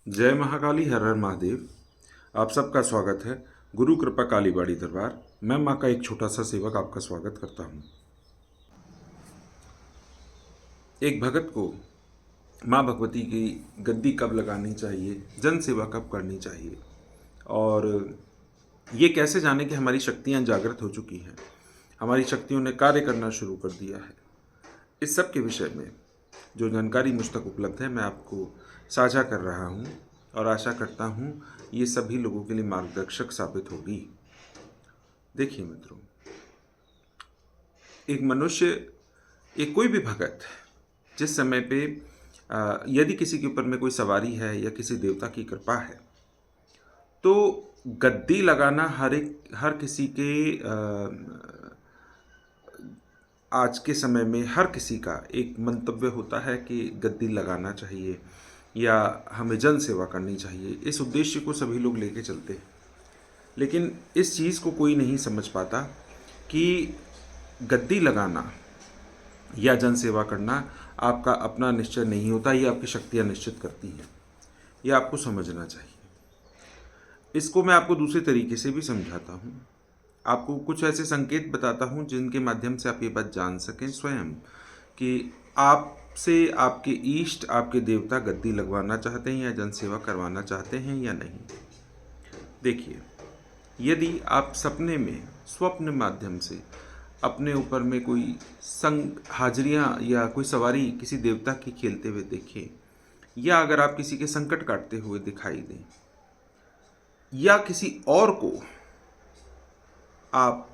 जय महाकाली, हर हर महादेव। आप सबका स्वागत है गुरु कृपा कालीबाड़ी दरबार। मैं माँ का एक छोटा सा सेवक आपका स्वागत करता हूँ। एक भगत को माँ भगवती की गद्दी कब लगानी चाहिए, जन सेवा कब करनी चाहिए और ये कैसे जाने कि हमारी शक्तियाँ जागृत हो चुकी हैं, हमारी शक्तियों ने कार्य करना शुरू कर दिया है, इस सब के विषय में जो जानकारी मुझ तक उपलब्ध है मैं आपको साझा कर रहा हूँ और आशा करता हूँ ये सभी लोगों के लिए मार्गदर्शक साबित होगी। देखिए मित्रों, एक मनुष्य, एक कोई भी भगत जिस समय पे यदि किसी के ऊपर में कोई सवारी है या किसी देवता की कृपा है तो गद्दी लगाना हर किसी के आज के समय में हर किसी का एक मंतव्य होता है कि गद्दी लगाना चाहिए या हमें जन सेवा करनी चाहिए। इस उद्देश्य को सभी लोग लेके चलते हैं, लेकिन इस चीज़ को कोई नहीं समझ पाता कि गद्दी लगाना या जन सेवा करना आपका अपना निश्चय नहीं होता, ये आपकी शक्तियाँ निश्चित करती हैं। ये आपको समझना चाहिए। इसको मैं आपको दूसरे तरीके से भी समझाता हूँ। आपको कुछ ऐसे संकेत बताता हूँ जिनके माध्यम से आप ये बात जान सकें स्वयं कि आपसे आपके इष्ट, आपके देवता गद्दी लगवाना चाहते हैं या जन सेवा करवाना चाहते हैं या नहीं। देखिए, यदि आप सपने में, स्वप्न माध्यम से अपने ऊपर में कोई संग हाजिरियाँ या कोई सवारी किसी देवता की खेलते हुए देखें, या अगर आप किसी के संकट काटते हुए दिखाई दें, या किसी और को आप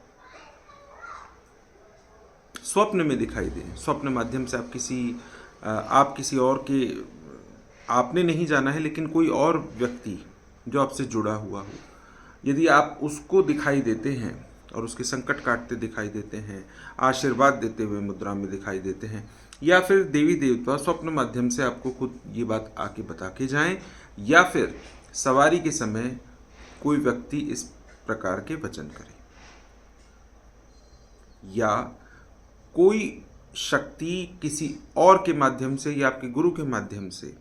स्वप्न में दिखाई दें, स्वप्न माध्यम से आप किसी और के, आपने नहीं जाना है लेकिन कोई और व्यक्ति जो आपसे जुड़ा हुआ हो, यदि आप उसको दिखाई देते हैं और उसके संकट काटते दिखाई देते हैं, आशीर्वाद देते हुए मुद्रा में दिखाई देते हैं, या फिर देवी देवता स्वप्न माध्यम से आपको खुद ये बात आके बता के जाएं, या फिर सवारी के समय कोई व्यक्ति इस प्रकार के वचन करे, या कोई शक्ति किसी और के माध्यम से या आपके गुरु के माध्यम से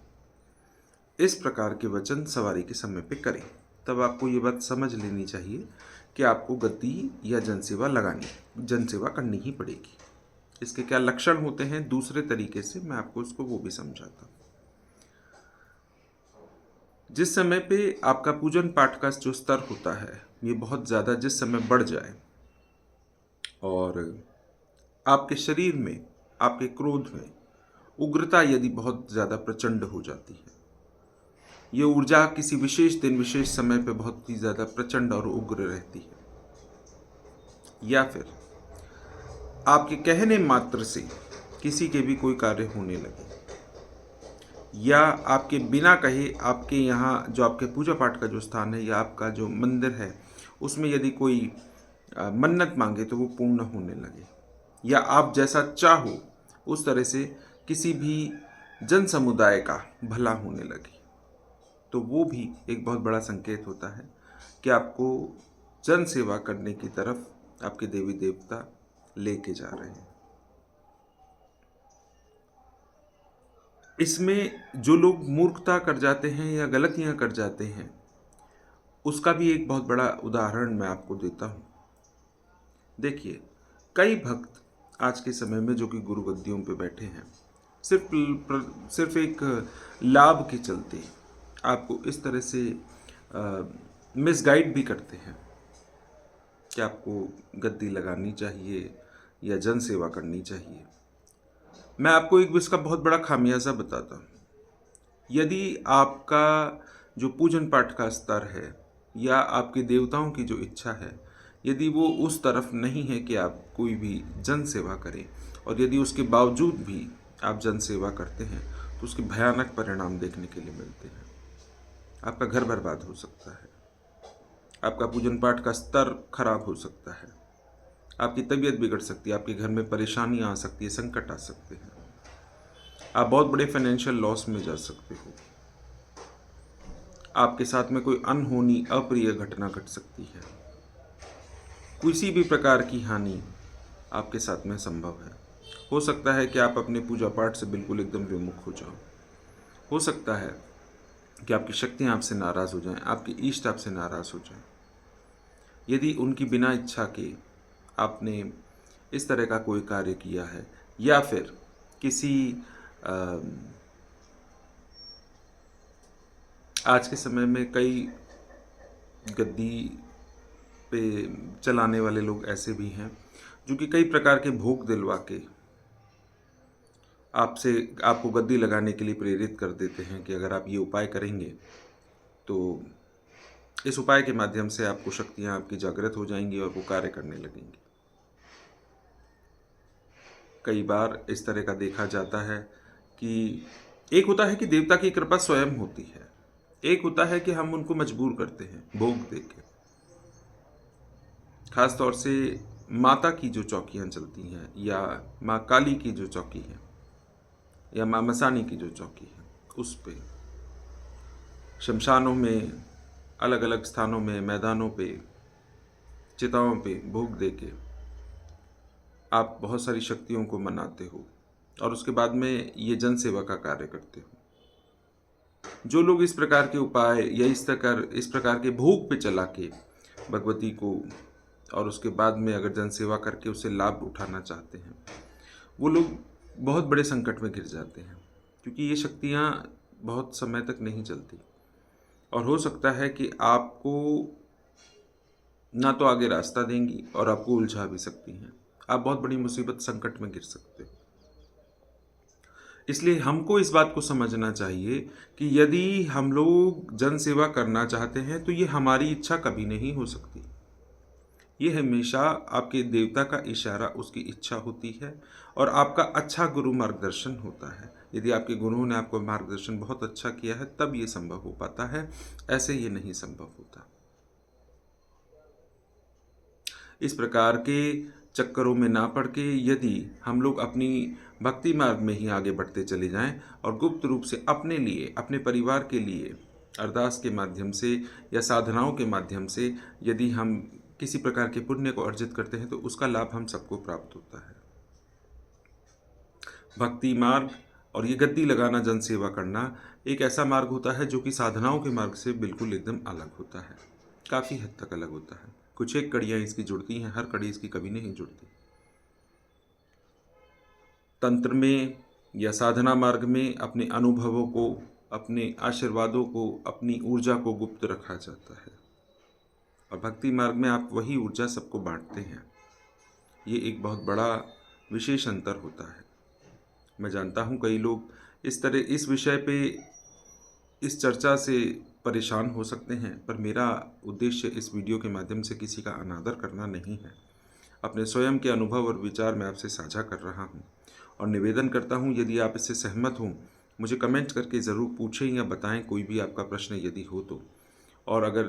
इस प्रकार के वचन सवारी के समय पे करें, तब आपको ये बात समझ लेनी चाहिए कि आपको गद्दी या जनसेवा करनी ही पड़ेगी। इसके क्या लक्षण होते हैं दूसरे तरीके से मैं आपको उसको वो भी समझाता हूँ। जिस समय पे आपका पूजन पाठ का जो स्तर होता है ये बहुत ज़्यादा जिस समय बढ़ जाए और आपके शरीर में, आपके क्रोध में उग्रता यदि बहुत ज़्यादा प्रचंड हो जाती है, ये ऊर्जा किसी विशेष दिन, विशेष समय पे बहुत ही ज़्यादा प्रचंड और उग्र रहती है, या फिर आपके कहने मात्र से किसी के भी कोई कार्य होने लगे, या आपके बिना कहे आपके यहाँ जो आपके पूजा पाठ का जो स्थान है या आपका जो मंदिर है उसमें यदि कोई मन्नत मांगे तो वो पूर्ण होने लगे, या आप जैसा चाहो उस तरह से किसी भी जन समुदाय का भला होने लगे, तो वो भी एक बहुत बड़ा संकेत होता है कि आपको जन सेवा करने की तरफ आपके देवी देवता लेके जा रहे हैं। इसमें जो लोग मूर्खता कर जाते हैं या गलतियां कर जाते हैं उसका भी एक बहुत बड़ा उदाहरण मैं आपको देता हूँ। देखिए, कई भक्त आज के समय में जो कि गुरु गद्दियों पे बैठे हैं, सिर्फ एक लाभ के चलते आपको इस तरह से मिसगाइड भी करते हैं कि आपको गद्दी लगानी चाहिए या जन सेवा करनी चाहिए। मैं आपको एक इसका बहुत बड़ा खामियाजा बताता हूँ। यदि आपका जो पूजन पाठ का स्तर है या आपके देवताओं की जो इच्छा है, यदि वो उस तरफ नहीं है कि आप कोई भी जन सेवा करें, और यदि उसके बावजूद भी आप जन सेवा करते हैं तो उसके भयानक परिणाम देखने के लिए मिलते हैं। आपका घर बर्बाद हो सकता है, आपका पूजन पाठ का स्तर खराब हो सकता है, आपकी तबीयत बिगड़ सकती है, आपके घर में परेशानियां आ सकती है, संकट आ सकते हैं, आप बहुत बड़े फाइनेंशियल लॉस में जा सकते हो, आपके साथ में कोई अनहोनी, अप्रिय घटना घट सकती है, किसी भी प्रकार की हानि आपके साथ में संभव है। हो सकता है कि आप अपने पूजा पाठ से बिल्कुल एकदम विमुख हो जाओ। हो सकता है कि आपकी शक्तियाँ आपसे नाराज़ हो जाएं, आपके इष्ट आपसे नाराज़ हो जाएं। यदि उनकी बिना इच्छा के आपने इस तरह का कोई कार्य किया है, या फिर किसी अ, आज के समय में कई गद्दी पे चलाने वाले लोग ऐसे भी हैं जो कि कई प्रकार के भोग दिलवा के आपसे आपको गद्दी लगाने के लिए प्रेरित कर देते हैं कि अगर आप ये उपाय करेंगे तो इस उपाय के माध्यम से आपको शक्तियाँ आपकी जागृत हो जाएंगी और वो कार्य करने लगेंगी। कई बार इस तरह का देखा जाता है कि एक होता है कि देवता की कृपा स्वयं होती है, एक होता है कि हम उनको मजबूर करते हैं भोग देके। खास तौर से माता की जो चौकियाँ चलती हैं, या माँ काली की जो चौकी है, या माँ मसानी की जो चौकी है, उस पे शमशानों में, अलग अलग स्थानों में, मैदानों पे, चिताओं पे भोग देके आप बहुत सारी शक्तियों को मनाते हो और उसके बाद में ये जन सेवा का कार्य करते हो। जो लोग इस प्रकार के उपाय या इस प्रकार के भोग पे चला के भगवती को और उसके बाद में अगर जन सेवा करके उससे लाभ उठाना चाहते हैं, वो लोग बहुत बड़े संकट में घिर जाते हैं, क्योंकि ये शक्तियाँ बहुत समय तक नहीं चलती और हो सकता है कि आपको ना तो आगे रास्ता देंगी और आपको उलझा भी सकती हैं। आप बहुत बड़ी मुसीबत संकट में गिर सकते हो। इसलिए हमको इस बात को समझना चाहिए कि यदि हम लोग जन सेवा करना चाहते हैं तो ये हमारी इच्छा कभी नहीं हो सकती। ये हमेशा आपके देवता का इशारा, उसकी इच्छा होती है और आपका अच्छा गुरु मार्गदर्शन होता है। यदि आपके गुरुओं ने आपको मार्गदर्शन बहुत अच्छा किया है तब ये संभव हो पाता है, ऐसे ये नहीं संभव होता। इस प्रकार के चक्करों में ना पड़ के यदि हम लोग अपनी भक्ति मार्ग में ही आगे बढ़ते चले जाएं और गुप्त रूप से अपने लिए, अपने परिवार के लिए अरदास के माध्यम से या साधनाओं के माध्यम से यदि हम किसी प्रकार के पुण्य को अर्जित करते हैं तो उसका लाभ हम सबको प्राप्त होता है। भक्ति मार्ग और ये गद्दी लगाना, जन सेवा करना एक ऐसा मार्ग होता है जो कि साधनाओं के मार्ग से बिल्कुल एकदम अलग होता है, काफ़ी हद तक अलग होता है। कुछ एक कड़ियाँ इसकी जुड़ती हैं, हर कड़ी इसकी कभी नहीं जुड़ती। तंत्र में या साधना मार्ग में अपने अनुभवों को, अपने आशीर्वादों को, अपनी ऊर्जा को गुप्त रखा जाता है और भक्ति मार्ग में आप वही ऊर्जा सबको बांटते हैं। ये एक बहुत बड़ा विशेष अंतर होता है। मैं जानता हूँ कई लोग इस विषय पे, इस चर्चा से परेशान हो सकते हैं, पर मेरा उद्देश्य इस वीडियो के माध्यम से किसी का अनादर करना नहीं है। अपने स्वयं के अनुभव और विचार मैं आपसे साझा कर रहा हूँ और निवेदन करता हूँ यदि आप इससे सहमत हों मुझे कमेंट करके ज़रूर पूछें या बताएं कोई भी आपका प्रश्न यदि हो तो। और अगर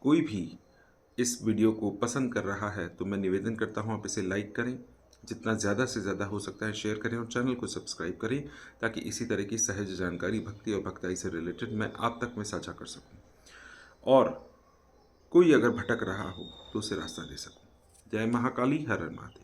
कोई भी इस वीडियो को पसंद कर रहा है तो मैं निवेदन करता हूँ आप इसे लाइक करें, जितना ज़्यादा से ज़्यादा हो सकता है शेयर करें और चैनल को सब्सक्राइब करें ताकि इसी तरह की सहज जानकारी भक्ति और भक्ताई से रिलेटेड मैं आप तक में साझा कर सकूं और कोई अगर भटक रहा हो तो उसे रास्ता दे सकूं। जय महाकाली, हर हर महादेव।